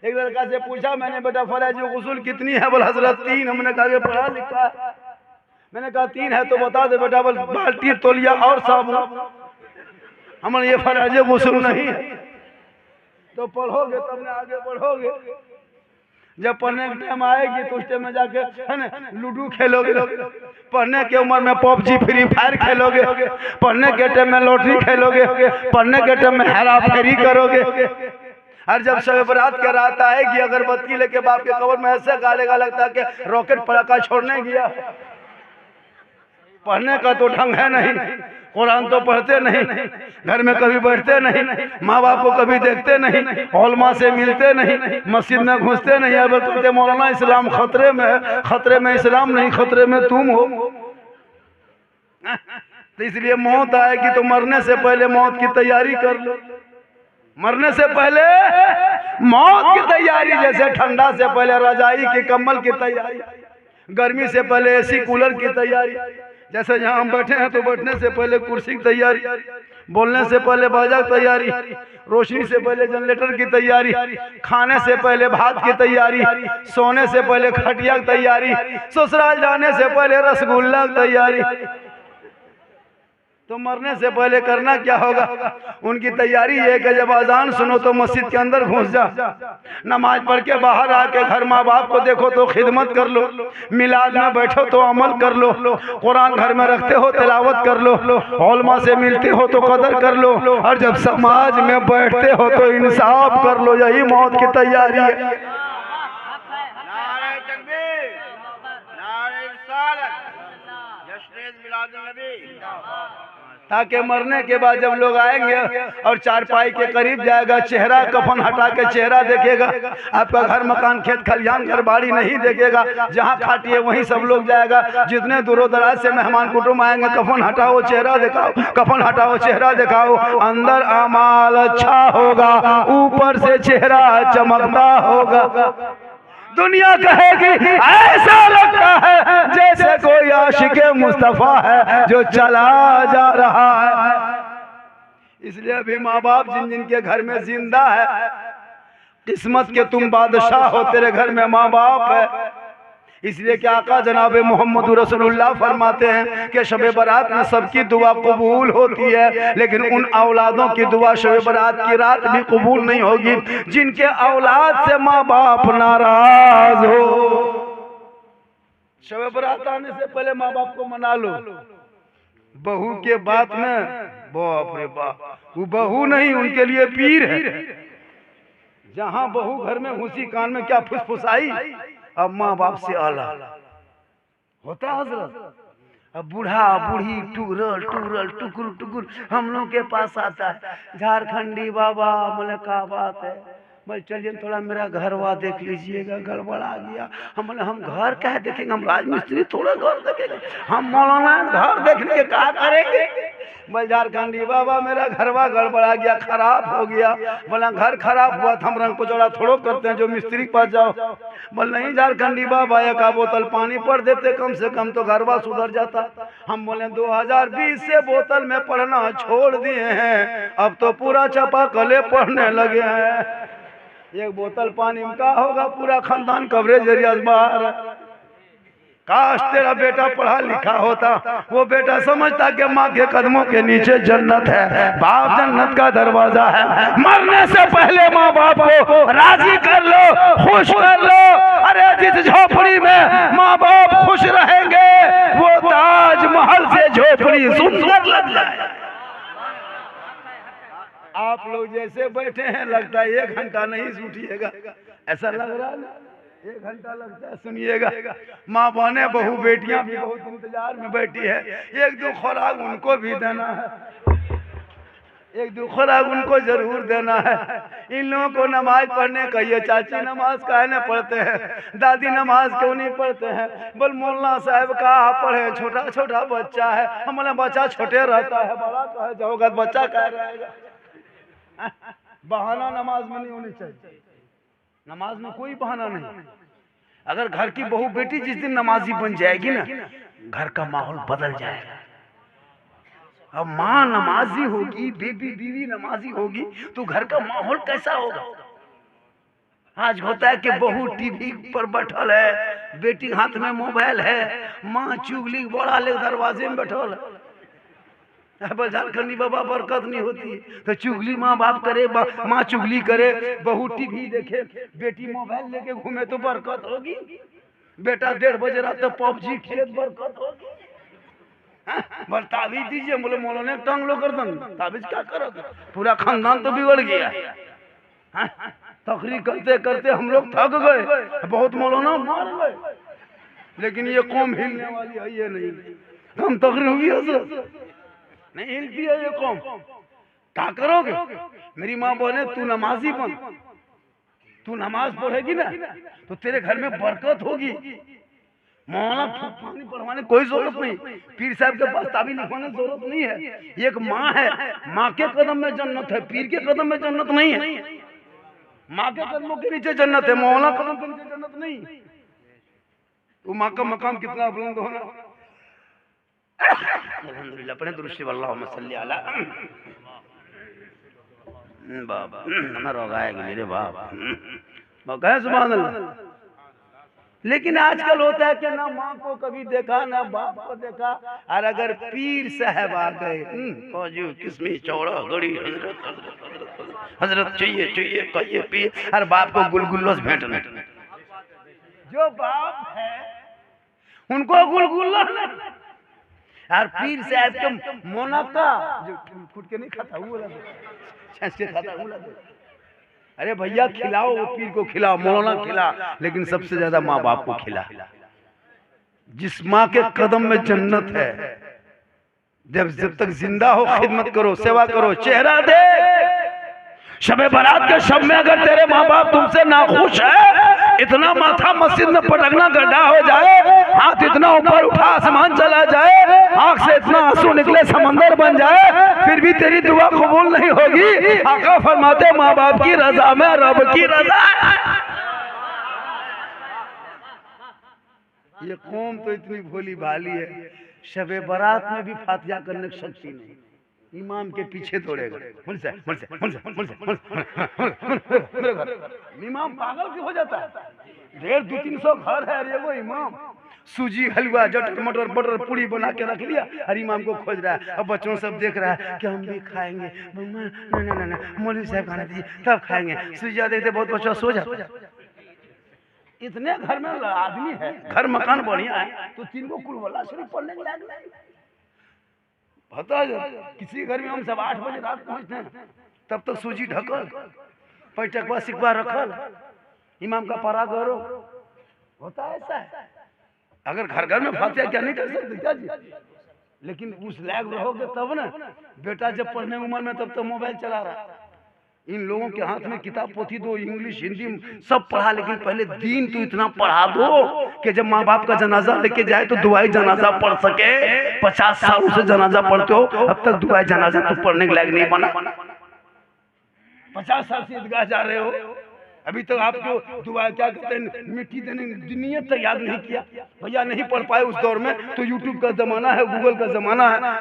एक लड़का से पूछा मैंने, बेटा फराइज गुस्ल कितनी है? बोला हजरत 3। हमने कहा पढ़ा लिखा है? मैंने कहा 3 है तो बता दे बेटा। बोल बाल्टी तौलिया और साबुन। हमारे ये फराइज गुस्ल नहीं है। तो पढ़ोगे तब ना आगे बढ़ोगे। जब पढ़ने का टाइम आएगी तो उस टाइम में जाके है ना लूडो खेलोगे, पढ़ने के उम्र में पबजी फ्री फायर खेलोगे, पढ़ने के टाइम में लॉटरी खेलोगे, पढ़ने के टाइम में हेरा फेरी करोगे। और जब शब बरात के रात आएगी अगरबत्ती लेके बाप के कब्र में ऐसे गालेगा लगता है कि रॉकेट पटाखा छोड़ने गया। पढ़ने का तो ढंग है नहीं, कुरान तो पढ़ते नहीं, घर में कभी बैठते नहीं, माँ बाप को कभी देखते नहीं, उलमा से मिलते नहीं, मस्जिद में घुसते नहीं। अब कहते मौलाना इस्लाम खतरे में है। खतरे में इस्लाम नहीं, खतरे में तुम हो। तो इसलिए मौत आएगी तो मरने से पहले मौत की तैयारी कर लो। मरने से पहले मौत की तैयारी, जैसे ठंडा से पहले रजाई की कंबल की तैयारी, गर्मी से पहले एसी कूलर की तैयारी, जैसे यहाँ हम बैठे हैं तो बैठने से पहले कुर्सी की तैयारी, बोलने से पहले बाजा की तैयारी, रोशनी से पहले जनरेटर की तैयारी, खाने से पहले भात की तैयारी, सोने से पहले खटिया की तैयारी, ससुराल जाने से पहले रसगुल्ला की तैयारी। तो मरने से पहले करना क्या होगा? उनकी तैयारी है कि जब अजान सुनो तो मस्जिद के अंदर घुस जा, नमाज पढ़ के बाहर आके घर माँ बाप को देखो तो खिदमत कर लो, मिलाद में बैठो तो अमल कर लो, कुरान घर में रखते हो तिलावत कर लो, उलमा से मिलते हो तो कदर कर लो, और जब समाज में बैठते हो तो इंसाफ कर लो। यही मौत की तैयारी है। ताकि मरने के बाद जब लोग आएंगे और चारपाई के करीब जाएगा, चेहरा कफन हटा के चेहरा देखेगा, आपका घर मकान खेत खलिहान घर बाड़ी नहीं देखेगा, जहाँ खाटी है वहीं सब लोग जाएगा। जितने दूरों दराज से मेहमान कुटुंब आएंगे, कफन हटाओ चेहरा दिखाओ, कफन हटाओ चेहरा दिखाओ। अंदर अमाल अच्छा होगा, ऊपर से चेहरा चमकता होगा। दुनिया कहेगी ऐसा लगता है जैसे कोई आशिके मुस्तफा है जो चला जा रहा है। इसलिए अभी माँ बाप जिन जिन के घर में जिंदा है, किस्मत के तुम बादशाह हो, तेरे घर में माँ बाप है। इसलिए कि आका जनाब मोहम्मद रसूलुल्लाह फरमाते हैं कि शब बरात में सबकी दुआ कबूल होती है, लेकिन उन औलादों की दुआ शब बरात की रात भी कबूल नहीं होगी जिनके औलाद से माँ बाप नाराज हो। शब बरात आने से पहले माँ बाप को मना लो। बहू के बात में बाप रे बाप, वो बहू नहीं उनके लिए पीर है। जहाँ बहू घर में घुसी कान में क्या फुसफुसाई, अब माँ बाप से आला होता हजरत। अब बूढ़ा बूढ़ी टूरल टूरल टुकुर टुकुर हम लोग के पास आता है, झारखंडी बाबा बोले क्या बात है, बोले चलिए थोड़ा मेरा घरवा देख लीजिएगा, गड़बड़ आ गया। हम बोले हम घर क्या देखेंगे, हम राजमिस्त्री थोड़ा घर देखेंगे, हम मौलाना घर देखने के क्या करेंगे। बोले झारखंडी बाबा मेरा घरवा गड़बड़ा गया, खराब हो गया। बोला घर खराब हुआ तो हम रंग पचौड़ा थोड़ो करते हैं जो मिस्त्री के पास जाओ। बोले नहीं झारखंडी बाबा एक बोतल पानी पड़ देते कम से कम तो घरवा सुधर जाता। हम बोले 2020 से बोतल में पढ़ना छोड़ दिए हैं, अब तो पूरा चपा कले पढ़ने लगे हैं। एक बोतल पानी में का होगा, पूरा खानदान कवरेज एरिया बाहर। काश तेरा बेटा पढ़ा लिखा होता, वो बेटा समझता कि माँ के कदमों के नीचे जन्नत है, बाप जन्नत का दरवाजा है। मरने से पहले माँ बाप को राजी कर लो, खुश कर लो। अरे जिस झोपड़ी में माँ बाप खुश रहेंगे वो ताजमहल से झोपड़ी सुंदर लग जाए। आप लोग जैसे बैठे हैं लगता है 1 घंटा नहीं सूटिएगा, ऐसा लग रहा है 1 घंटा लगता है। सुनिएगा, माँ बहने बहू बेटियां भी बहुत इंतजार में बैठी है। 1-2 खुराक उनको भी देना है, 1-2 खुराक उनको जरूर देना है। इन लोगों को नमाज पढ़ने कहिए, चाची नमाज काहे न पढ़ते हैं, दादी नमाज क्यों नहीं पढ़ते हैं। बोल मौलाना साहब कहा पढ़े, छोटा छोटा बच्चा है। हम बोले बच्चा छोटे रहता है, बड़ा कहे जाओगा बच्चा कह रहेगा। बहाना नमाज में नहीं होनी चाहिए, नमाज में कोई बहाना नहीं। अगर घर की बहू बेटी जिस दिन नमाजी बन जाएगी ना, घर का माहौल बदल जाएगा। अब माँ नमाजी होगी, बेबी बीवी नमाजी होगी तो घर का माहौल कैसा होगा। आज होता है कि बहू टीवी पर बैठल है, बेटी हाथ में मोबाइल है, माँ चुगली बोला ले दरवाजे में बैठल है। झारखंडी बाबा बरकत नहीं होती तो चुगली माँ बाप करे, माँ चुगली करे, बहू टीवी देखे, बेटी मोबाइल लेके घूमे तो बरकत होगी। बेटा 1:30 बजे रात तक पबजी खेले तो बरकत होगी। बस ताबीज दीजिए, बोले मौलाना टंग लो कर दन, ताबीज क्या करोगे, पूरा खानदान तो बिगड़ गया। तकरीर करते करते हम लोग थक गए, बहुत मौलाना मार गए, लेकिन ये कौम हिलने वाली है ये नहीं। हम तकरीर हुई है नहीं हिलती है ये कौम, क्या करोगे। मेरी माँ बोले तू नमाजी बन, तू नमाज पढ़ेगी ना तो तेरे घर में बरकत होगी। मौलाना पानी पढ़वाने कोई जरूरत नहीं, पीर साहब के पास ताबीज लिखवाने जरूरत नहीं है। एक माँ है, माँ के कदम में जन्नत है, पीर के कदम में जन्नत नहीं है। माँ के कदमों के नीचे जन्नत है, मौलाना कदम के नीचे जन्नत नहीं। तो माँ का मकाम कितना बुलंद होना। अल्हम्दुलिल्लाह पढ़े दुरूद अल्लाहुम्मा सल्ली अला बाबा ना रोगाएगा मेरे बाप कहे सुभान अल्लाह। लेकिन आजकल होता है कि ना माँ को कभी देखा ना बाप को देखा, और अगर पीर साहब आ गए किसमें चौड़ा गड़ी हजरत चाहिए चाहिए कहिए पीर, और बाप को गुलगुल्लोस भेंटने। जो बाप है उनको गुलगुल्ला और पीर साहब के मोनाका जो खुद के नहीं खाता वो खाता वो। अरे भैया खिलाओ, वो पीर को खिलाओ, मौलाना खिला, लेकिन सबसे ज्यादा माँ बाप को खिला। जिस माँ के कदम में जन्नत है, जब तक जिंदा हो खिदमत करो, सेवा करो, चेहरा दे। शबे बारात के शब में अगर तेरे माँ बाप तुमसे नाखुश है, इतना माथा मस्जिद में पटकना गड्ढा हो जाए, हाथ इतना ऊपर उठा आसमान चला जाए, आंख से इतना आंसू निकले समंदर बन जाए, फिर भी तेरी दुआ कबूल नहीं होगी। आका फरमाते माँ बाप की रजा में रब की रजा। ये कौम तो इतनी भोली भाली है, शबे बारात में भी फातिहा करने की शक्ति नहीं, इमाम के पीछे दौड़ेगा। इमाम पागल क्यों हो जाता है, 150-200 घर है, अरे वो इमाम सूजी हलवा जटर मटर बटर पूरी बना के रख लिया, और इमाम को खोज रहा है। अब बच्चों सब देख रहा है कि हम भी खाएंगे, ना मौलवी साहब खाना दीजिए तब खाएंगे। सूजी देखते बहुत बच्चा सो जाता। इतने घर में आदमी है, घर मकान बढ़िया है, तो 3 को कुलवल्लाह शरीफ पढ़ने के लायक नहीं। पता है किसी घर में हम सब 8 बजे रात पहुंचते हैं, तब तक सूजी ढकल, पैटकवा सिकवा रखल, इमाम का परा गौरव होता है। ऐसा है अगर घर घर में फातिहा क्या नहीं कर सकते क्या जी। लेकिन उस लायक रहोगे तब ना। बेटा जब पढ़ने उम्र में तब तो मोबाइल चला रहा। इन लोगों के हाथ में किताब पोथी दो, इंग्लिश हिंदी सब पढ़ा, लेकिन पहले दीन तो इतना पढ़ा दो कि जब माँ बाप का जनाजा लेके जाए तो दुआई जनाजा पढ़ सके। 50 सालों से जनाजा पढ़ते हो, अब तक दुआई जनाजा तो पढ़ने के लायक नहीं बना। 50 साल से ईदगाह जा रहे हो, अभी तक आपको दुआ क्या कहते हैं मिट्टी देने नीयत तक याद नहीं किया। भैया नहीं पढ़ पाए उस दौर में, तो यूट्यूब का जमाना है, गूगल का जमाना है ना,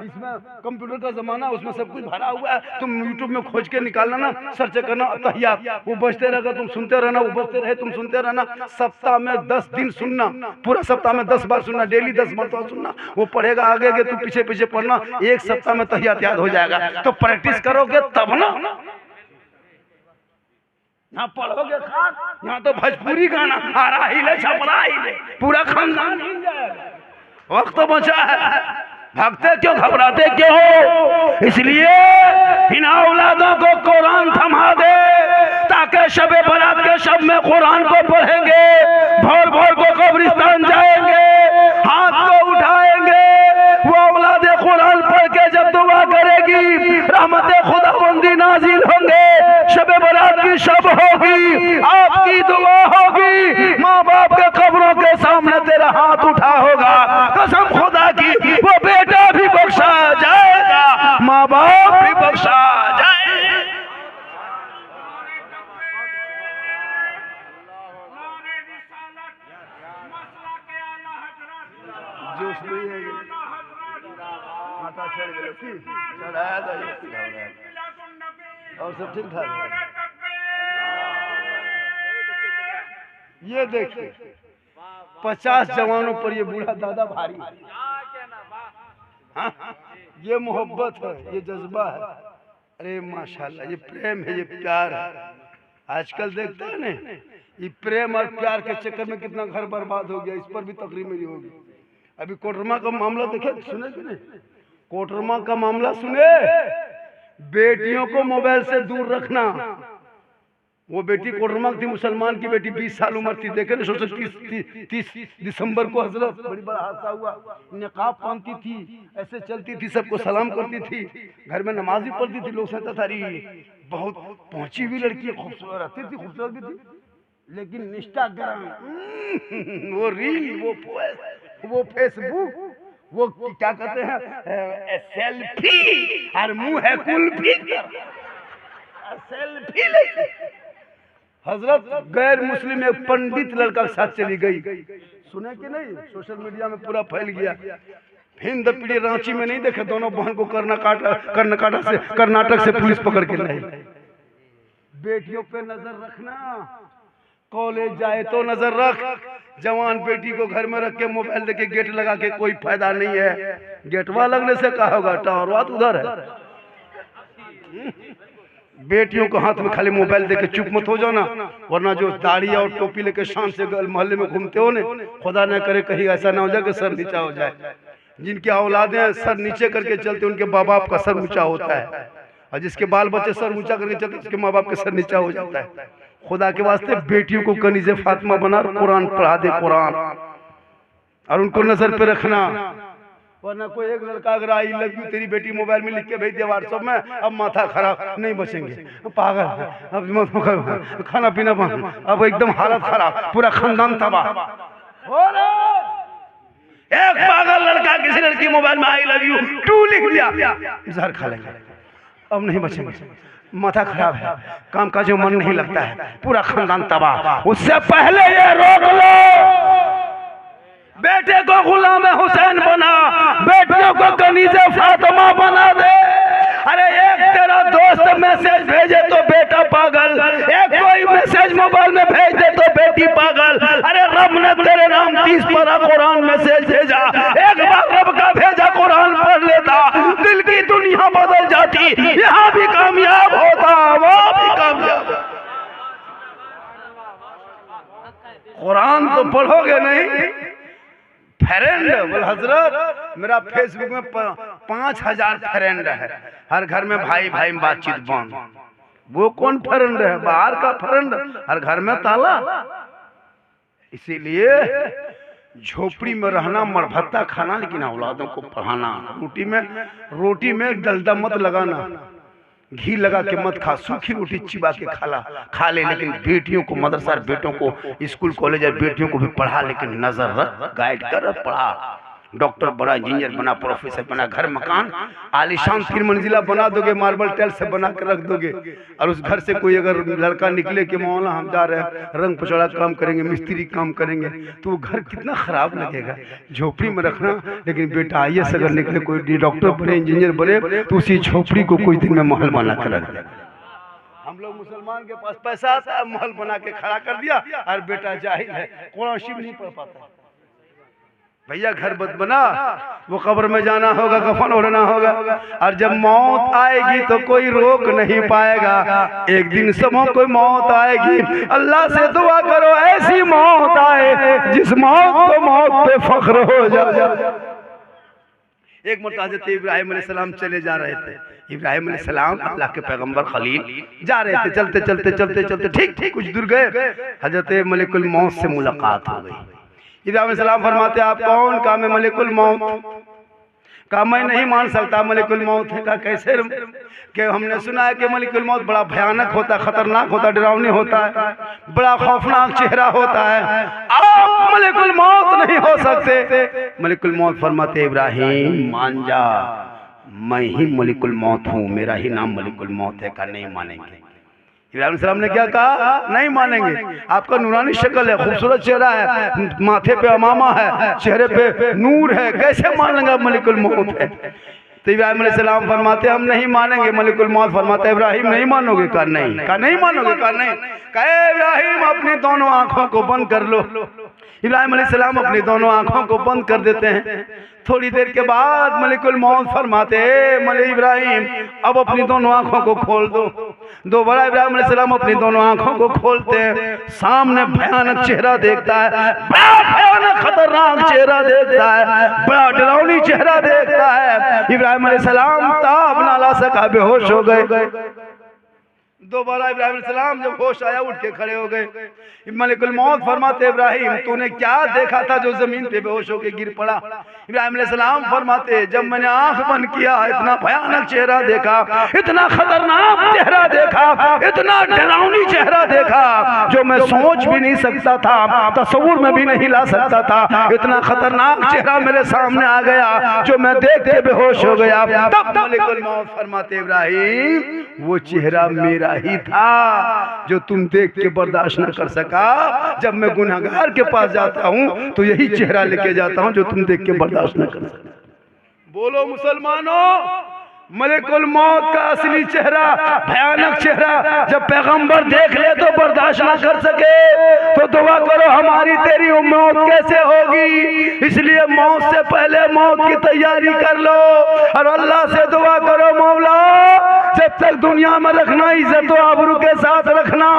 इसमें कंप्यूटर का जमाना है, उसमें सब कुछ भरा हुआ है। तुम यूट्यूब में खोज के निकालना ना, सर्च करना तहियात, वो बजते रहेगा, तुम सुनते रहना, वो बजते रहे तुम सुनते रहना। सप्ताह में 10 दिन सुनना, पूरा सप्ताह में 10 बार सुनना, डेली 10 मरतबा सुनना। वो पढ़ेगा आगे के, तुम पीछे पीछे पढ़ना, 1 सप्ताह में तहियात याद हो जाएगा। तो प्रैक्टिस करोगे तब ना। यहाँ पढ़ोगे खास, यहाँ तो भोजपुरी गाना हारा हिले छपरा हिले, पूरा खानदान हिल जाएगा। वक्त तो बचा है, भागते क्यों, घबराते क्यों हो। इसलिए इन औलादों को कुरान थमा दे, ताकि शबे बारात के शब में कुरान को पढ़ेंगे, भोर भोर को कब्रिस्तान जाएंगे, हाथ को उठाएंगे। वो औलाद कुरान पढ़ के जब दुआ करेगी, रहमत खुदाबंदी नाजिल होंगे, शबे बारात की शब होगी, आपकी दुआ होगी, माँ बाप के कब्रों के सामने तेरा हाथ उठा होगा। कसम खुदा की वो बेटा भी बख्शा जाएगा, माँ बाप भी बख्शा जाएगा। जोश नहीं है, माता चढ़ गई, चढ़ाया था और सब ठीक ठाक है। ये देखिए 50 जवानों पर ये बूढ़ा दादा भारी है। हाँ, ये मोहब्बत है, ये जज्बा है। अरे माशाल्लाह, ये प्रेम है, ये प्यार है। आजकल देखते हैं ना, ये प्रेम और प्यार के चक्कर में कितना घर बर्बाद हो गया। इस पर भी तकरीर मेरी होगी। अभी कोटरमा का मामला देखे, सुने कि नहीं? कोटरमा का मामला सुने। बेटियों को मोबाइल से दूर रखना। वो बेटी कोटरमा थी, मुसलमान की बेटी, 20 साल उम्र थी। देखे ना, 30 दिसंबर को हजरत बड़ी बड़ा हादसा हुआ। निकाब पहनती थी, ऐसे चलती थी, सबको सलाम करती थी, घर में नमाज भी पढ़ती थी। लोग कहते थे बहुत पहुंची हुई लड़की, खूबसूरत थी, खूबसूरत भी थी। लेकिन इंस्टाग्राम, वो रील, वो फेसबुक, वो क्या कहते हैं, सेल्फी, और मुंह है कुल्फी, सेल्फी लेके हजरत गैर मुस्लिम एक पंडित लड़का के साथ चली गई। सुने कि नहीं? सोशल मीडिया में पूरा फैल गया। हिंद पीढ़ी रांची में नहीं देखे, दोनों बहन को कर्नाटक से पुलिस पकड़ के लाई। बेटियों पे नजर रखना, कॉलेज जाए तो नजर रख। जवान बेटी को घर में रख के मोबाइल देके गेट लगा के कोई फायदा नहीं है। गेटवा लगने से क्या होगा, टावरवा तो उधर है। बेटियों को हाथ में खाली मोबाइल देके चुप मत हो जाना, वरना जो दाढ़ी और टोपी लेके शान से मोहल्ले में घूमते हो ने, खुदा न करे कहीं ऐसा ना हो जाए कि सर नीचा हो जाए। जिनकी औलादें सर नीचे करके चलते, उनके माँ बाप का सर ऊंचा होता है, और जिसके बाल बच्चे सर ऊंचा करके चलते, उसके माँ बाप का सर नीचा हो जाता है। खुदा के वास्ते बेटियों को कनीज़े फातिमा बना, कुरान पढ़ा दे, कुरान, और उनको नजर पे रखना। वरना कोई एक लड़का अगर आई लव यू तेरी बेटी मोबाइल में लिख के भेज दिया व्हाट्सएप में, अब माथा खराब, नहीं बचेंगे, पागल, अब खाना पीना बंद, अब एकदम हालत खराब, पूरा खानदान तबाह। एक पागल लड़का किसी लड़की मोबाइल में आई लव यू 2 लिख दिया, जहर खा लेंगे, अब नहीं बचेंगे, माथा खराब है, काम काज में मन नहीं लगता है, पूरा खानदान तबाह। उससे पहले ये रोक लो, बेटे को गुलाम हुसैन बना, बेटियों को कनीज़े फातिमा बना दे। अरे एक तेरा दोस्त मैसेज भेजे तो बेटा पागल, एक कोई मैसेज मोबाइल में भेज दे तो बेटी पागल। अरे रब ने तेरे नाम 30 पारा कुरान मैसेज भेजा, एक बार रब का भेजा कुरान पढ़ लेता, दिल की दुनिया बदल जाती, यहाँ भी कामयाब होता, वहाँ भी कामयाब। कुरान तो पढ़ोगे नहीं, फ्रेंड बोल हजरत, मेरा फेसबुक में 5000 फ्रेंड है, हर घर में भाई भाई में बातचीत बंद। वो कौन फ्रेंड है? बाहर का फ्रेंड, हर घर में ताला। इसीलिए झोपड़ी में रहना, मरभत्ता खाना, लेकिन औलादों को पढ़ाना। रोटी में डलडा मत लगाना, घी लगा के मत खा, सूखी रोटी चिबा के खा ले। लेकिन बेटियों को मदरसा, बेटों को स्कूल कॉलेज और बेटियों को भी पढ़ा, लेकिन नजर रख, गाइड कर, पढ़ा। डॉक्टर बना, इंजीनियर बना, प्रोफेसर बना, घर मकान आलीशान 3 मंजिला बना दोगे, मार्बल टाइल से बना के रख दोगे, और उस घर से कोई अगर लड़का निकले कि मौला हम जा रहे हैं, रंग पचड़ा काम करेंगे, मिस्त्री काम करेंगे, तो वो घर कितना खराब लगेगा। झोपड़ी में रखना, लेकिन बेटा IAS अगर निकले, कोई डॉक्टर बने, इंजीनियर बने, तो उसी झोपड़ी को कोई दिन में महल बना कर रख दे। हम लोग मुसलमान के पास पैसा आता है, महल बना के खड़ा कर दिया, और बेटा जाहिल है, कुरान शरीफ नहीं पढ़ पाता। भैया घर मत बना, वो कब्र में जाना होगा, कफन ओढ़ना होगा, और जब मौत आएगी तो कोई रोक नहीं पाएगा। एक दिन सबों को मौत आएगी, अल्लाह से दुआ करो ऐसी मौत आए जिस मौत को मौत पे फख्र हो जाए। एक मरतबा हज़रत इब्राहिम अलैहिस्सलाम चले जा रहे थे। इब्राहिम अलैहिस्सलाम अल्लाह के पैगंबर खलील जा रहे थे, चलते चलते चलते चलते ठीक कुछ दूर गए, हज़रत मलिकुल मौत से मुलाकात हो गई। इब्राहिम अलैहिस्सलाम फरमाते आप कौन? कहा मैं मलिकुल मौत। कहा मैं नहीं मान सकता मलिकुल मौत है। कहा कैसे? कि हमने सुना है कि मलिकुल मौत बड़ा भयानक होता है, खतरनाक होता है, डरावनी होता है, बड़ा खौफनाक चेहरा होता है, आप मलिकुल मौत नहीं हो सकते। मलिकुल मौत फरमाते इब्राहिम मान जा, मैं ही मलिकुल मौत हूँ, मेरा ही नाम मलिकुल मौत है। कहा नहीं मानेंगे। इब्राहिम अलैहिस्सलाम ने क्या कहा? नहीं मानेंगे, आपका नूरानी शक्ल है, खूबसूरत चेहरा है, माथे पे अमामा है, चेहरे पे नूर है, कैसे मान लेंगे आप मलिकुल मौत है? तो इब्राहिम अलैहिस्सलाम फरमाते हम नहीं मानेंगे। मलिकुल मौत फरमाते इब्राहिम नहीं मानोगे? कहा नहीं। कहा नहीं मानोगे? कहा नहीं। कहा इब्राहिम अपनी दोनों आंखों को बंद कर लो। इब्राहिम अलैहिस्सलाम अपनी दोनों आंखों को बंद कर देते हैं। थोड़ी देर के बाद मलिकुल मौत फरमाते हैं, मलिक इब्राहिम अब अपनी दोनों आंखों को खोल दो। दोबारा इब्राहिम अलैहिस्सलाम अपनी दोनों आंखों को खोलते हैं, सामने भयानक चेहरा देखता है, बड़ा भयानक खतरनाक चेहरा देखता है, बड़ा डरावनी चेहरा देखता है। इब्राहिम अलैहिस्सलाम ताब ना ला सका, बेहोश हो गए। दोबारा इब्राहिम अलैहिस्सलाम जब होश आया उठ के खड़े हो गए। मलिकुल मौत फरमाते इब्राहिम तूने क्या देखा था जो जमीन पे बेहोश होकर गिर पड़ा? इब्राहिम अलैहिस्सलाम फरमाते जब मैंने आंख बंद किया इतना भयानक चेहरा देखा, इतना खतरनाक चेहरा देखा, इतना डरावनी चेहरा देखा जो मैं सोच भी नहीं सकता था, तस्वुर में भी नहीं ला सकता था। इतना खतरनाक चेहरा मेरे सामने आ गया जो मैं देख के बेहोश हो गया। तब मलिकुल मौत फरमाते इब्राहिम वो चेहरा मेरा ही था जो तुम देख के बर्दाश्त न कर सका। जब मैं गुनहगार के पास जाता हूं तो यही चेहरा लेके जाता हूं जो तुम देख के बर्दाश्त न कर सका। बोलो मुसलमानों, मलिकुल मौत का असली चेहरा, भयानक चेहरा जब पैगंबर देख ले तो बर्दाश्त ना कर सके तो दुआ करो हमारी तेरी मौत कैसे होगी। इसलिए मौत से पहले मौत की तैयारी कर लो और अल्लाह से दुआ करो मौला जब तक दुनिया में रखना इज्जत और आबरू के साथ रखना,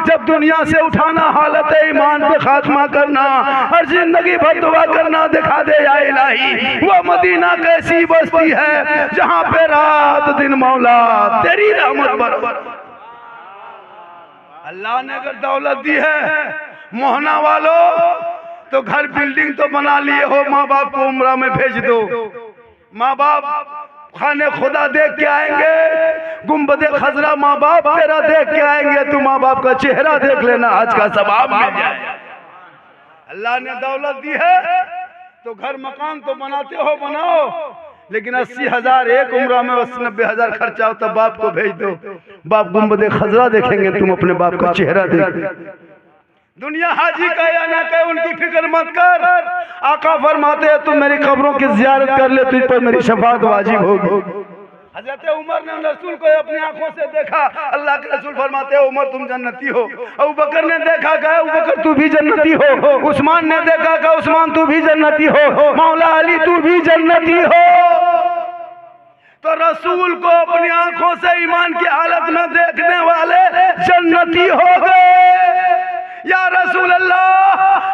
जब दुनिया से उठाना हालत ईमान पे खात्मा करना और जिंदगी भर दुआ करना दिखा दे या इलाही वो मदीना कैसी बस्ती है जहाँ पे रात दिन मौला तेरी रहमत बरबर। अल्लाह ने अगर दौलत दी है मोहना वालों तो घर बिल्डिंग तो बना लिए हो, माँ बाप को उम्रा में भेज दो। माँ बाप खाने खुदा देख के आएंगे, गुम्बदे खजरा माँ बाप तेरा देख के आएंगे, तू माँ बाप का चेहरा देख लेना, आज का सवाब मिल जाए। अल्लाह ने दौलत दी है तो घर मकान तो बनाते हो बनाओ, लेकिन 80,000 एक उम्रा में 80-90,000 खर्चा हो तब बाप को भेज दो। बाप गुम्बदे खजरा देखेंगे, तुम अपने बाप का चेहरा देख। दुनिया हाजी का या ना कहे उनकी फिक्र मत कर। आका फरमाते हैं तुम मेरी कब्रों की जियारत कर ले, तुझ पर मेरी शफाअत वाजिब होगी। हजरत उमर ने रसूल को अपनी आंखों से देखा, अल्लाह के रसूल फरमाते हैं उमर तुम जन्नती हो। अबू बकर ने देखा, कहा अबू बकर तू भी जन्नती हो। उस्मान ने देखा, कहा उस्मान तू भी जन्नती हो। मौला अली तू भी जन्नती हो। तो रसूल को अपनी आंखों से ईमान की हालत में देखने वाले जन्नती हो गए। या रसूल अल्लाह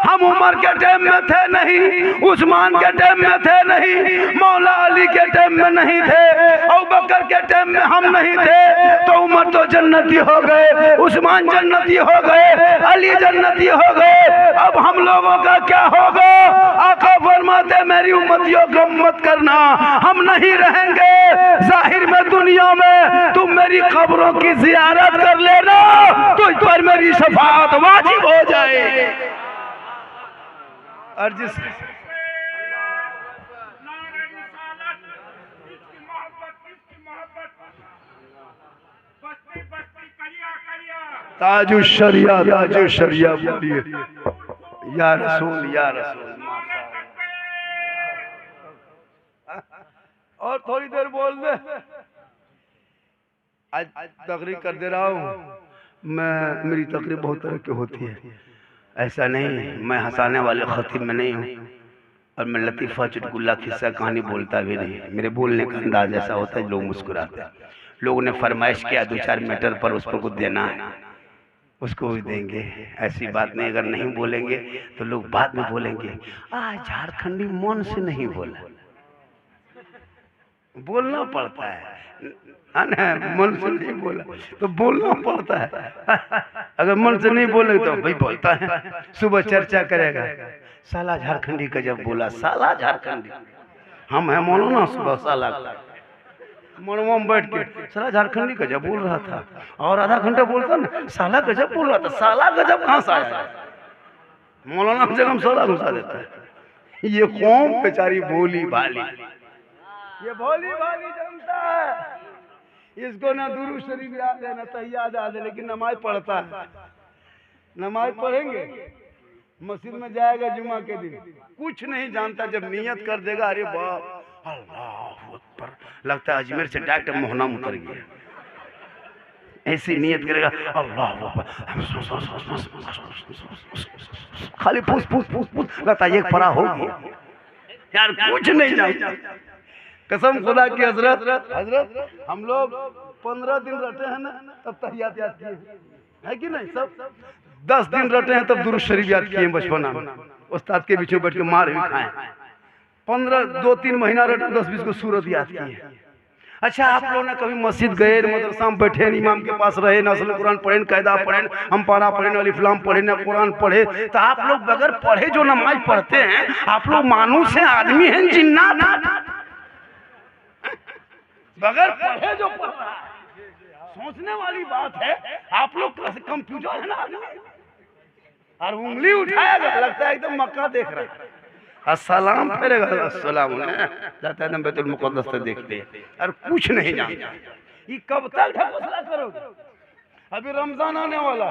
हम उमर के टाइम में थे नहीं, उस्मान के टाइम में थे नहीं, मौला अली के टाइम में नहीं थे, अबू बकर के टाइम में हम नहीं थे, तो उमर तो जन्नती हो गए, उस्मान जन्नती हो गए, अली जन्नती हो गए, अब हम लोगों का क्या होगा? आका फरमाते मेरी उम्मतियों गम मत करना, हम नहीं रहेंगे जाहिर में दुनिया में, तुम मेरी कब्रों की जियारत कर लेना, तुझ पर मेरी शफाअत वाजिब हो जाए। और जिस ताजु शरिया बोलिए या रसूल या रसूल। और थोड़ी देर बोल दे, आज तकरीर कर दे रहा हूँ मैं, मेरी तकरीर बहुत तरह की होती है, ऐसा नहीं मैं हंसाने वाले खतीब में नहीं हूँ और मैं लतीफ़ा चुटकुल्ला किस्सा कहानी बोलता भी नहीं। मेरे बोलने का अंदाज ऐसा होता है लोग मुस्कुराते हैं। लोगों ने फरमाइश किया 2-4 मीटर पर उस पर कुछ देना है, उसको भी देंगे। ऐसी बात नहीं, अगर नहीं बोलेंगे तो लोग बाद में बोलेंगे आज झारखंडी मन से नहीं बोला। बोलना पड़ता है मन से नहीं बोला तो बोलना पड़ता है। अगर मन से नहीं बोले तो भाई बोलता है, सुबह चर्चा करेगा साला झारखंडी का जब बोला, साला झारखंडी हम है मौलाना, सुबह साला मनवा में बैठ के साला झारखंडी का जब बोल रहा था और आधा घंटा बोलता ना साला गजब बोल रहा था, साला गजब कहाँ से आया? मौलाना की जगह साला घुसा देता है। ये कौम बेचारी भोली भाली, ये भोली भाली जनता है, इसको ना दुरूद शरीफ याद है ना तहियाद याद है, लेकिन नमाज पढ़ता है। नमाज पढ़ेंगे, मस्जिद में जाएगा जुमा के दिन, कुछ नहीं जानता, जब नियत कर देगा अरे बाप अल्लाह अकबर, लगता है अजमेर से डॉक्टर मोहना उतर गया। ऐसी नियत करेगा अल्लाह खाली पूछ पूछ पूछ पूछ लगता है एक परा होगी यार, कुछ नहीं जानता। कसम खुदा की हजरत हम लोग 15 दिन रहते हैं ना तब तहियात याद किए है कि नहीं, सब 10 दिन रहते हैं तब दुरूद शरीफ याद किए बचपना में, उस्ताद के बीच में बैठ के मार भी खाए। 2-3 महीना रहते 10-20 को सूरत याद किए। अच्छा, आप लोग ना कभी मस्जिद गए, मदरसा में बैठे, इमाम के पास रहे, नस्ल कुरान पढ़े, कायदा पढ़े, हम पारा पढ़े, अलिफ्लाम पढ़े, ना कुरान पढ़े, तो आप लोग बगैर पढ़े जो नमाज पढ़ते हैं, आप लोग मानुस हैं, आदमी हैं, जिन्नात? बगैर पढ़े जो पढ़ रहा है, सोचने वाली बात है। आप लोग कंप्यूटर है ना आदमी, और उंगली उठाएगा लगता है एकदम मक्का देख रहा है, अस्सलाम करेगा, अस्सलाम जाता है बैतुल मुक़द्दस से देखते हैं और कुछ नहीं जानता। ये कब तक फैसला करोगे? अभी रमजान आने वाला,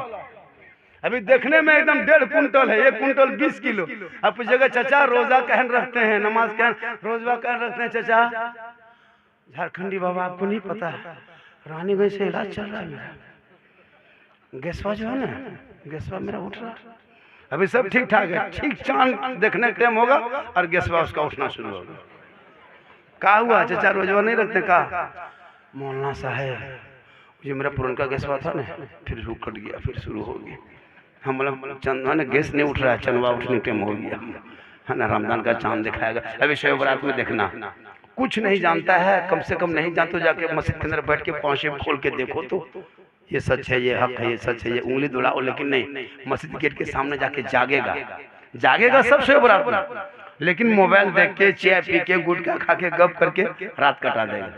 अभी देखने में एकदम 1.5 कुंटल है, 1 कुंटल 20 किलो। अब पूछेगा चाचा रोजा कहन रखते हैं, नमाज कहन रोजा कहन रखते हैं चाचा? झारखंडी बाबा आपको नहीं पता, रानीगंज से इलाज चल रहा है मेरा, गैसवा जो है ना, गैसवा मेरा उठ रहा है, अभी सब ठीक ठाक है, ठीक चांद देखने का टाइम होगा और गैसवा उसका उठना शुरू होगा। कहा हुआ चाचा रोजवा नहीं रखते? कहा मौलाना साहब जो मेरा पुरनका गैसवा था ना, फिर रुक कट गया, फिर शुरू हो गया। हम मतलब चंदा ने गैस नहीं उठ रहा है, चंदवा उठने टाइम हो गया है ना, रमजान का चांद दिखाएगा। अभी शब बरात में देखना, कुछ नहीं जानता है, कम से कम नहीं जानते, जाके मस्जिद के अंदर बैठ के पाँचे खोल के देखो तो ये सच है, ये हक है, ये सच है, ये उंगली दुलाओ, लेकिन नहीं, मस्जिद गेट के सामने जाके जागेगा सब शब बरात में, लेकिन मोबाइल देख के, चाय पी के, गुटखा खा के, गप करके रात कटा देगा।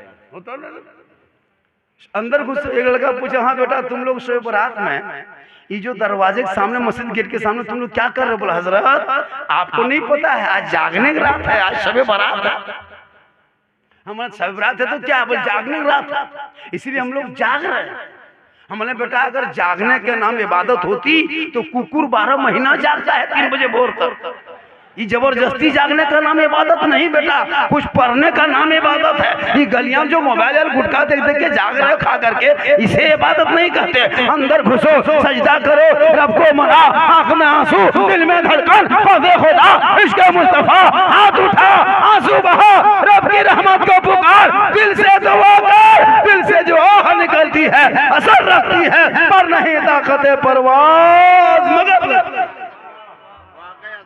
अंदर घुस एक लड़का पूछा, हाँ बेटा तुम लोग शब बरात में ये जो दरवाजे के सामने, मस्जिद गेट के सामने तुम लोग क्या कर रहे हो? बोला हजरत आपको नहीं पता है, आज जागने की रात है, आज शब बरात है। हमारा शब बरात है तो क्या, बोल जागने की रात है, इसलिए हम लोग जाग रहे हैं। हमने बेटा अगर जागने के नाम इबादत होती तो कुकुर 12 महीना जागता है 3 बजे भोर तक। ये जबरदस्ती जागने का नाम इबादत नहीं बेटा, कुछ पढ़ने का नाम इबादत है। ये गलियां जो मोबाइल और गुटखा देख देख के जाग रहे हो खा करके, इसे इबादत नहीं कहते। अंदर घुसो, सजदा करो, रब को मना, आंख में आंसू, दिल में धड़कन, खुदा खुदा इश्क मुस्तफा, हाथ उठा, आंसू बहा, रब की रहमत को पुकार, दिल से दुआ कर, दिल से जो आह निकलती है असर रखती है, पर नहीं ताकत परवाज मगर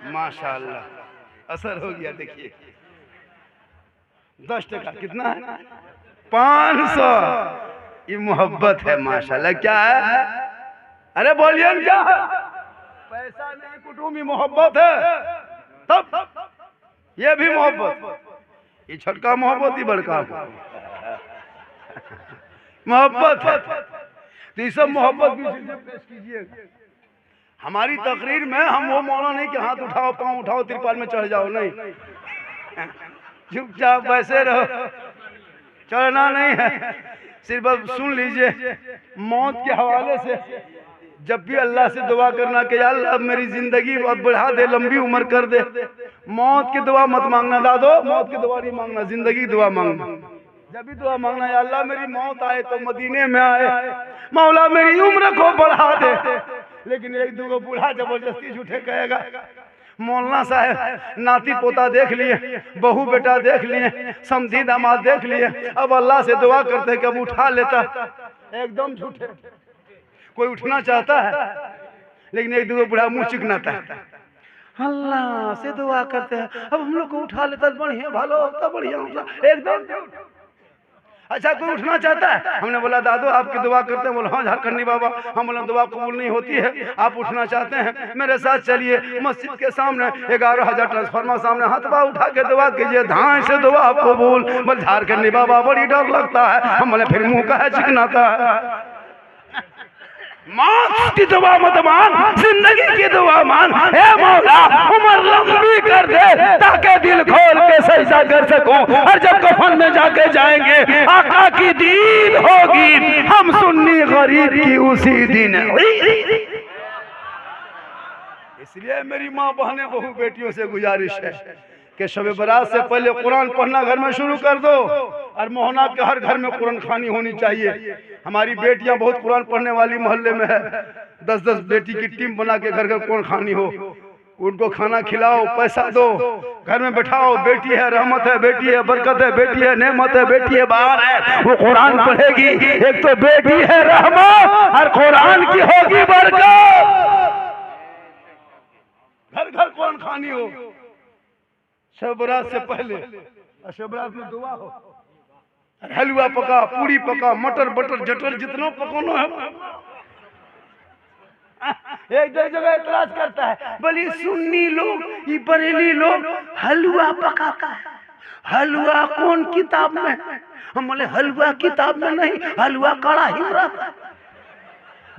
माशाअल्लाह असर हो गया। देखिए 10 टका कितना है? 500। ये मोहब्बत है माशाअल्लाह। क्या है? अरे बोलिए क्या है? पैसा नहीं कुटुंबी मोहब्बत है। तब ये भी मोहब्बत, ये छोटका मोहब्बत ही बड़का मोहब्बत है। तो ये सब मोहब्बत भी पेश कीजिए। हमारी तकरीर में हम वो मौला नहीं कि हाथ उठाओ, पांव उठाओ, तिरपाल में चढ़ जाओ, नहीं, चुपचाप वैसे रहो, चढ़ना नहीं है। सिर्फ अब सुन लीजिए, मौत के हवाले से जब भी अल्लाह से दुआ करना कि या अल्लाह मेरी जिंदगी बहुत बढ़ा दे, लंबी उम्र कर दे। मौत की दुआ मत मांगना दादो, मौत की दुआ नहीं मांगना, जिंदगी दुआ मांगना। जब भी दुआ मांगना है अल्लाह मेरी मौत आए तो मदीने में आए, मौला मेरी उम्र को बढ़ा दे। लेकिन एक दो बूढ़ा जबरदस्ती झूठे कहेगा। मौलाना साहब नाती पोता देख लिए, बहू बेटा देख लिए, समधी दामाद देख लिए, अब अल्लाह से दुआ करते कि अब उठा लेता। एकदम झूठे। कोई उठना चाहता है लेकिन एक दो बूढ़ा मुंह चिकनाता है, अल्लाह से दुआ करते हैं अब हम लोग को उठा लेता, बढ़िया भालो होता, बढ़िया होता, एकदम। अच्छा कोई उठना चाहता है? हमने बोला दादू आपकी दुआ करते हैं। बोला हाँ झारखंडी बाबा, हम बोला दुआ कबूल नहीं होती है, आप उठना चाहते हैं मेरे साथ चलिए मस्जिद के सामने 11,000 ट्रांसफार्मर सामने हाथ उठा के दुआ कीजिए, धान से दुआ कबूल। बोल झारखंडी बाबा बड़ी डर लगता है। हम बोले फिर मुंह का है चिकनाता है। मौत की दुआ मत मांग, जिंदगी की दुआ मांग। हे मौला उम्र लंबी कर दे ताकि दिल खोल के सजदा कर सकूं, और जब कफन में जाके जाएंगे आका की दीद होगी, हम सुन्नी गरीब की उसी दिन। इसलिए मेरी माँ बहनें बहू बेटियों से गुजारिश है, कि शब बारात से पहले कुरान पढ़ना घर में शुरू कर दो, और मोहना के हर घर में कुरान खानी होनी चाहिए। हमारी बेटियां बहुत कुरान पढ़ने वाली मोहल्ले में है, 10-10 बेटी की टीम बना के घर घर कुरान खानी हो, उनको खाना खिलाओ, पैसा दो, घर में बैठाओ। बेटी है रहमत है, बेटी है बरकत है, बेटी है नेमत है, बेटी है बाहर है, वो कुरान पढ़ेगी। एक तो बेटी है रहमत और कुरान की होगी बरकत। घर घर कुरान खानी हो शब बारात से पहले, और शब बारात में दुआ हो, हलवा पका, पूरी पका, मटर बटर जटर जितना पकाना है। एक जगह इतराज करता है, बोली सुन्नी लोग, ये बरेली लोग हलवा पकाता है, हलवा कौन किताब में? हम बोले हलवा किताब में नहीं, हलवा कड़ाही में रहता है।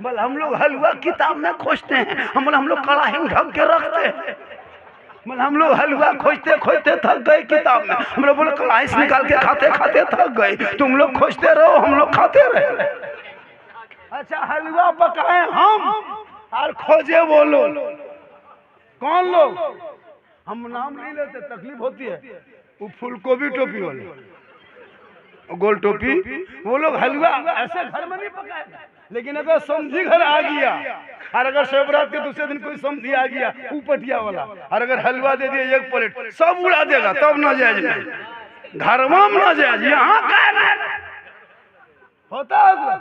बोले हम लोग हलवा किताब में खोजते हैं, हम बोले हम लोग कड़ाही में ढक के रखते हैं। बोले हम लोग हलवा खोजते खोजते थक गए किताब में, हम लोग बोले कड़ाही से निकाल के खाते खाते थक गए, तुम लोग खोजते रहो हम लोग खाते रहे। अच्छा हलवा पकाए हम और खोजे वो लोग, कौन लोग? हम नाम नहीं लेते, तकलीफ होती है। वो फूलगोभी टोपी वाले, गोल टोपी, वो लोग हलवा ऐसे घर में नहीं पकाएगा। लेकिन अगर समझी घर आ गया, और अगर शब बारात के दूसरे दिन कोई समझी आ गया उपटिया वाला, और अगर हलवा दे दिया 1 प्लेट, सब उड़ा देगा, तब ना जायज नहीं, घर में ना जायज। यहाँ होता है,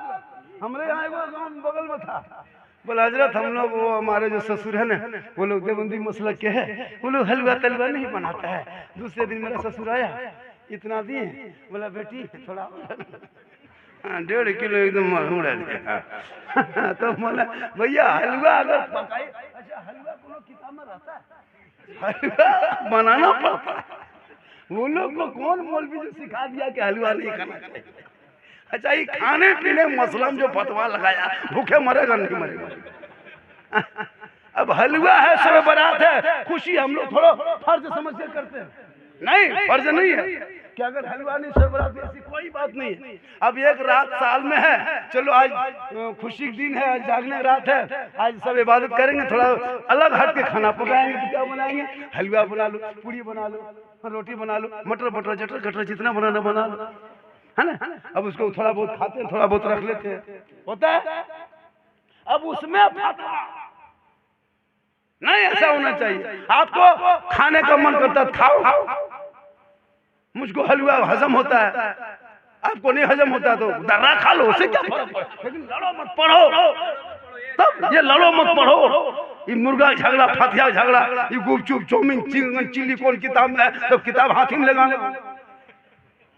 हमारे यहाँ गाँव बगल में था, बोले हजरत हम लोग, वो हमारे जो ससुर है ना, वो लोग देवबंदी मसलक के है, वो लोग हलवा तलवा नहीं बनाता है। दूसरे दिन मेरा ससुर आया, इतना दिए, बोला बेटी थोड़ा 1.5 किलो एकदम उड़ा दिया। तो बोला भैया हलवा अगर पकाई, अच्छा हलवा कोनो किताब में रहता है, हलवा बनाना पड़ता है। वो लोग को कौन मौलवी जो सिखा दिया कि हलवा नहीं खाना चाहिए? अच्छा ये खाने पीने मसलम जो फतवा लगाया, भूखे मरेगा नहीं मरेगा। अब हलवा है, शब बारात है, खुशी हम लोग थोड़ा फर्ज समझ के करते हैं, नहीं फर्ज नहीं है कि अगर हलवा नहीं शब बारात, ऐसी कोई बात नहीं है। अब एक रात साल में है, चलो आज खुशी का दिन है, आज जागने रात है, आज सब इबादत करेंगे, थोड़ा अलग हट के खाना पकाएंगे। तो क्या बनाएंगे? हलवा बना लो, पूरी बना लो, रोटी बना लो, मटर बटर जटर कटर जितना बनाना बना लो, है ना। अब उसको थोड़ा बहुत खाते हैं, थोड़ा बहुत रख लेते हैं, होता है। अब उसमें फतवा नहीं, ऐसा होना चाहिए। आपको खाने का मन करता है खाओ, मुझको हलवा हजम होता है, आपको नहीं हजम होता तो दर्रा खा लो, उससे क्या फर्क पड़े। लेकिन लड़ो मत, पढ़ो। तब ये लड़ो मत पढ़ो, ये मुर्गा झगड़ा, फातिहा झगड़ा, ये गुपचुप चाउमीन चिकन चिल्ली कौन किताब में है, तब किताब हाथी में लगाने,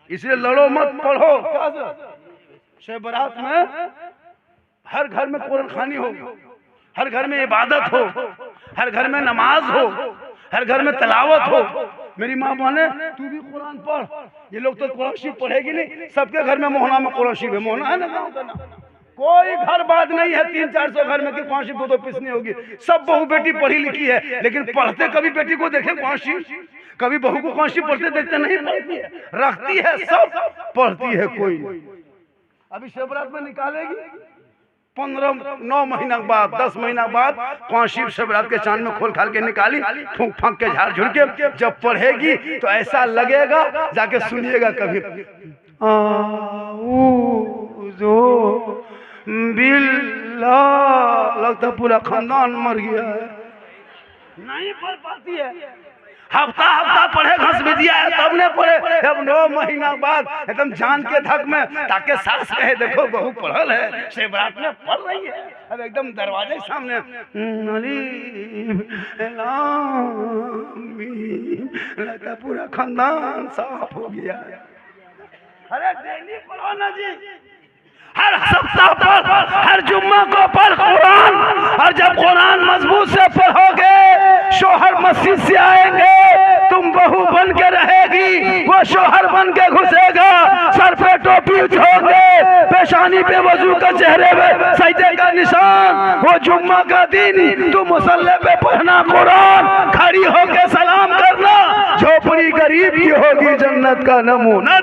इसलिए लड़ो मत पढ़ो। शब बारात में हर घर में कुरान खानी हो, हर घर में इबादत हो, हर घर में नमाज हो, हर घर में तलावत हो। मेरी माँ बोले तू भी कुरान पढ़, ये लोग तो कुरान शरीफ पढ़ेगी नहीं, सबके घर में मोहना में कुरान शरीफ है, मोहना है ना गाँव का नाम। कोई घर बात नहीं है 300-400 घर में कि कुरान शरीफ 2-2 पिसनी होगी। सब बहू बेटी पढ़ी लिखी है, लेकिन पढ़ते कभी बेटी को देखे कुरान शरीफ, कभी बहू को कुरान शरीफ पढ़ते देखते नहीं, पढ़ती है, रखती है, सब पढ़ती है, कोई नहीं। अभी शब बारात में निकालेगी 9 महीना बाद, 10 महीना बाद कुरान शरीफ शब बारात के चांद में खोल खाल के निकाली, फूंक फांक के झाड़ झुड़ के जब पढ़ेगी तो ऐसा लगेगा, जाके सुनिएगा कभी, बिल्लाह, लगता पूरा खानदान मर गया है। नहीं पढ़ पाती है, हफ्ता पढ़े घस भी दिया है तब ने पढ़े। अब 9 महीना बाद एकदम जान के धक में, ताकि सास कहे देखो बहू पढ़ल है, शब बारात में पढ़ रही है। अब एकदम दरवाजे सामने लगता पूरा खानदान साफ हो गया। अरे डेली पढ़ो ना जी, हर सप्ताह पर, हर जुम्मा को पढ़ कुरान, और जब कुरान मजबूत से पढ़ोगे, शोहर मस्जिद से आएंगे, तुम बहू बन के रहेगी, वो शोहर बन के घुसेगा, सर पे टोपी उठाओगे, पेशानी पे वजू का, चेहरे पे सजदे का निशान, वो जुम्मा का दिन तुम मुसल्ले पे पढ़ना कुरान, खड़ी होके सलाम करना, झोपड़ी गरीब की होगी जन्नत का नमूना।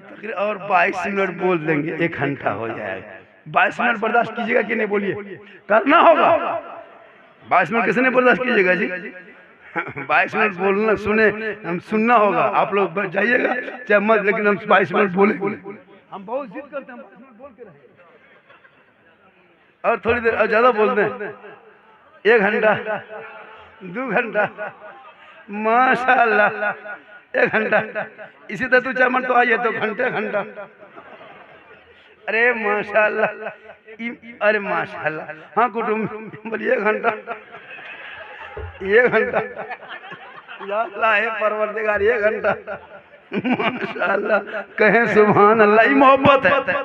तकरीर और 22 मिनट बोल देंगे, 1 घंटा हो जाएगा। 22 मिनट बर्दाश्त कीजिएगा कि नहीं, बोलिए, करना होगा। 22 मिनट किसने बर्दाश्त कीजिएगा जी? 22 मिनट बोलना, सुने, हम सुनना होगा। आप लोग जाइएगा चाहे मत, लेकिन हम 22 मिनट बोलेंगे। हम बहुत जिद करते हैं, 22 मिनट बोल के रहेंगे और थोड़ी देर और ज्यादा बोलते हैं, 1 घंटा, 2 घंटा, माशाल्लाह 1 घंटा। इसी तरह तू चमन तो आइए तो घंटा। अरे माशाल्लाह, अरे माशाल्लाह, हाँ कुटुंब बोलिए 1 घंटा, 1 घंटा, या अल्लाह है परवरदिगार, 1 घंटा, माशाल्लाह, कहें सुभान अल्लाह। ये मोहब्बत है,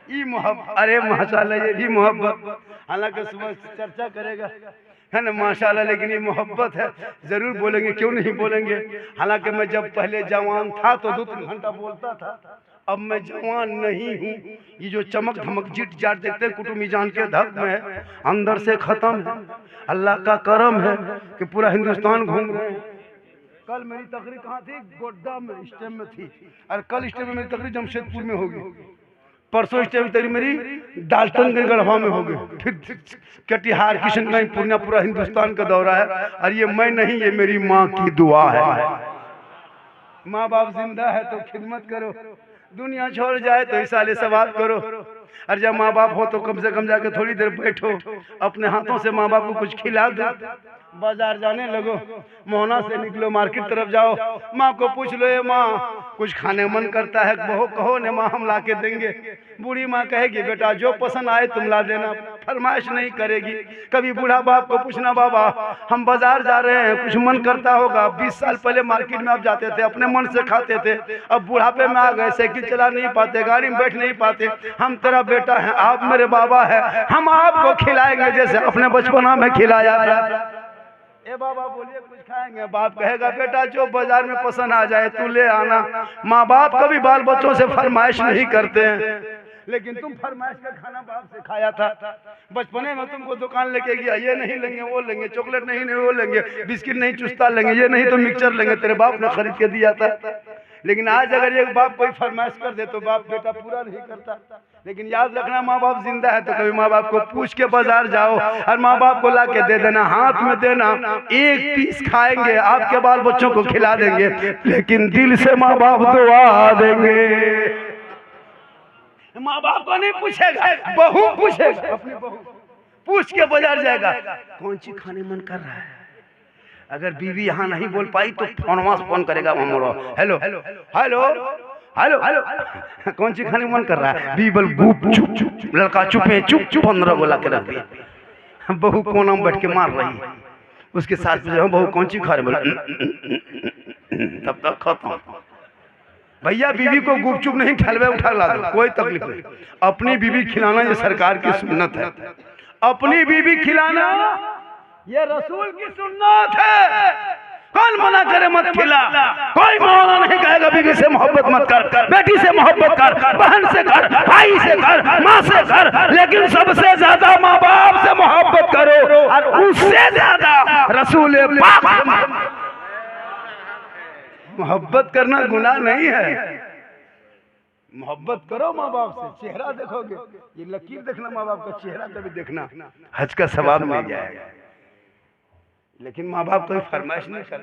ये मोहब्बत, अरे माशाल्लाह, ये भी मोहब्बत। हालांकि सुबह चर्चा करेगा है ना माशाल्लाह, लेकिन ये मोहब्बत है, जरूर बोलेंगे, क्यों नहीं बोलेंगे। हालांकि मैं जब पहले जवान था तो 2-3 घंटा बोलता था, अब मैं जवान नहीं हूँ। ये जो चमक धमक जिट जाट देखते हैं कुटुंबी जान के धक में है, अंदर से खत्म है। अल्लाह का करम है कि पूरा हिंदुस्तान घूम रहे हैं। कल मेरी तकरीर कहाँ थी? गोड्डा में, स्टेम में थी, और कल स्टेम में मेरी तकरीर जमशेदपुर में होगी, परसों स्टेम तकरीर मेरी डाल्टनगंज गढ़वा में होगी, फिर कटिहार, किशनगंज, पूर्णिया, पूरा हिंदुस्तान का दौरा है। और ये मैं नहीं, ये मेरी माँ की दुआ है। माँ बाप जिंदा है तो खिदमत करो, दुनिया छोड़ जाए तो इसाले सवाब करो। और जब माँ बाप हो तो कम से कम जाके थोड़ी देर बैठो, अपने हाथों से माँ बाप को कुछ खिला दो। बाजार जाने लगो, मोहना से निकलो, मार्केट तरफ जाओ, माँ को पूछ लो, ये माँ कुछ खाने मन करता है, कहो ने माँ हम ला के देंगे। बूढ़ी माँ कहेगी बेटा जो पसंद आए तुम ला देना, फरमाइश नहीं करेगी। कभी बूढ़ा बाप को पूछना, बाबा हम बाजार जा रहे हैं, कुछ मन करता होगा। 20 साल पहले मार्केट में आप जाते थे, अपने मन से खाते थे, अब बुढ़ापे में आ गए, साइकिल चला नहीं पाते, गाड़ी में बैठ नहीं पाते। हम तेरा बेटा है, आप मेरे बाबा है, हम आपको खिलाएंगे जैसे अपने बचपना में खिलाया था। ए बाबा बोलिए कुछ खाएंगे। बाप कहेगा बेटा जो बाजार में पसंद आ जाए तू ले आना। माँ बाप कभी बाल बच्चों से फरमाइश नहीं करते हैं, लेकिन तुम फरमाइश का खाना बाप से खाया था। बचपने में तुमको दुकान लेके गया, ये नहीं लेंगे वो लेंगे, चॉकलेट नहीं वो लेंगे, बिस्किट नहीं चुस्ता लेंगे, ये नहीं तो मिक्सचर लेंगे, तेरे बाप ने खरीद के दिया था। लेकिन आज अगर एक बाप कोई फरमाइश कर दे तो बाप बेटा पूरा नहीं करता। लेकिन याद रखना, माँ बाप जिंदा है तो कभी माँ बाप को पूछ के बाजार जाओ और माँ बाप को ला के दे देना, हाथ में देना। 1 पीस खाएंगे, आपके बाल बच्चों को खिला देंगे, लेकिन दिल से माँ बाप दुआ देंगे। माँ बाप को नहीं पूछेगा, बहू पूछेगा, अपनी बहू पूछ के बाजार जाएगा, कौन सी खाने मन कर रहा है। अगर बीवी यहाँ नहीं बोल पाई तो फोन करेगा, hello hello hello hello hello, कौन सी खाने मन कर रहा है। बीबल गुप चुप चुप, लड़का चुपे चुप चुप 15 गोला के रख दिया। बहू कोना में बैठ के मार रही है, उसके साथ में बहू कौन सी खा रहे, बोला तब तक खत्म। भैया बीवी को गुपचुप नहीं खिलवे, उठा ला दो, कोई तकलीफ नहीं। अपनी बीवी खिलाना ये सरकार की सुन्नत है, अपनी बीवी खिलाना ये रसूल की सुन्नत है। कौन मना करे मत खिला, कोई मौला नहीं कहेगा बीवी से मोहब्बत मत कर, बेटी से मोहब्बत कर, बहन से कर, भाई से कर, माँ से कर, लेकिन सबसे ज्यादा माँ बाप से मोहब्बत करो, और उससे ज्यादा रसूल पाक। मोहब्बत करना गुनाह नहीं है, मोहब्बत करो माँ बाप से। चेहरा देखोगे, ये लकीर देखना, माँ बाप का चेहरा कभी देखना, हज का सवाब मिल जाएगा। लेकिन माँ बाप कोई फरमाइश नहीं कर